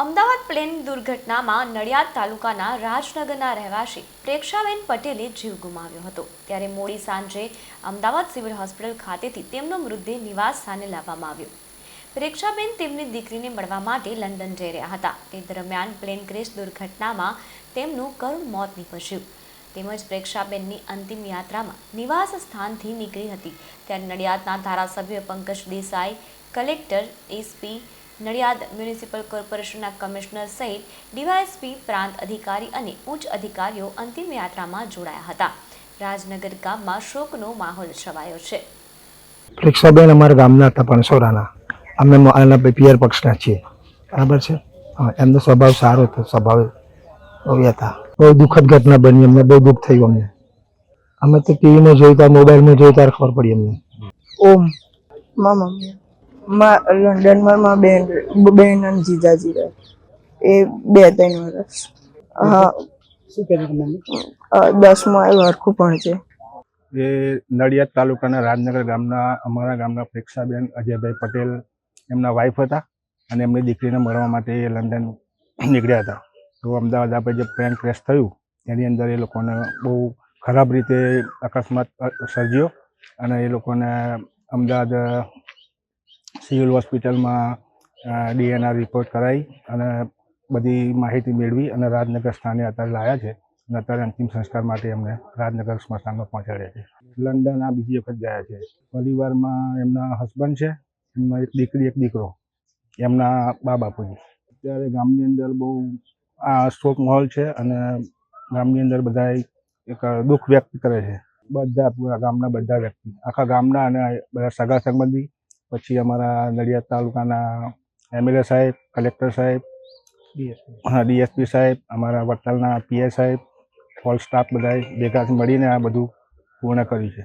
Ahmedabad plane દુર્ઘટનામાં નડિયાદ તાલુકાના રાજનગરના રહેવાસી પ્રેક્ષાબેન પટેલે જીવ ગુમાવ્યો હતો। ત્યારે મોડી સાંજે અમદાવાદ સિવિલ હોસ્પિટલ ખાતેથી તેમનો મૃતદેહ નિવાસ સ્થાને લાવવામાં આવ્યો। પ્રેક્ષાબેન તેમની દીકરીને મળવા માટે લંડન જઈ રહ્યા હતા। તે દરમિયાન પ્લેન ક્રેશ દુર્ઘટનામાં તેમનું કરુણ મોત નીપજ્યું। તેમજ પ્રેક્ષાબેનની અંતિમ યાત્રામાં નિવાસ સ્થાનથી નીકળી હતી ત્યારે નડિયાદના ધારાસભ્ય Pankaj Desai, collector SP Nadiad municipal કોર્પોરેશનના કમિશનર સહિત ડીવાયએસપી પ્રાંત અધિકારી અને ઉચ્ચ અધિકારીઓ અંતિમ યાત્રામાં જોડાયા હતા। રાજનગર ગામમાં શોકનો માહોલ છવાયો છે। પ્રેક્ષાબેન અમારા ગામના હતા પણસોરાના। અમે આના પિયર પક્ષના છીએ, બરાબર છે। એમનો સ્વભાવ સારો હતો, સ્વભાવ હતા। બહુ દુઃખદ ઘટના બની, અમને બહુ દુઃખ થયું। અમે તો ટીવીમાં જોયું, મોબાઈલમાં જોયું ત્યારે ખબર પડી અમને। ઓમ મમ્મી લંડનમાં બેન અને જીજાજી રહે એ 2-3 વર્ષ। હા, શું કહે છે? 10મું હરખું પણ છે। એ નડિયાદ તાલુકાના રાજનગર ગામના અમારા ગામના પ્રેક્ષાબેન અજયભાઈ પટેલ એમના વાઈફ હતા અને એમની દીકરીને મળવા માટે એ લંડન નીકળ્યા હતા। તો અમદાવાદ આપણે જે પ્લેન ક્રેશ થયું એની અંદર એ લોકોને બહુ ખરાબ રીતે અકસ્માત સર્જ્યો અને એ લોકોને અમદાવાદ સિવિલ હોસ્પિટલમાં DNR રિપોર્ટ કરાવી અને બધી માહિતી મેળવી અને રાજનગર સ્થાને અત્યારે લાવ્યા છે અને અત્યારે અંતિમ સંસ્કાર માટે એમને રાજનગર સ્મશાનમાં પહોંચાડ્યા છે। લંડન આ બીજી વખત ગયા છે। પરિવારમાં એમના હસબન્ડ છે, એમના એક દીકરી એક દીકરો, એમના બા બાપુજી। અત્યારે ગામની અંદર બહુ આ શોક માહોલ છે અને ગામની અંદર બધા એક દુઃખ વ્યક્ત કરે છે। બધા પૂરા ગામના બધા વ્યક્તિ, આખા ગામના અને બધા સગા સંબંધી, પછી અમારા નડિયાદ તાલુકાના MLA સાહેબ, કલેક્ટર સાહેબ, DSP સાહેબ, અમારા વડતાલના PI સાહેબ, ઓલ સ્ટાફ બધાએ ભેગા મળીને આ બધું પૂર્ણ કર્યું છે।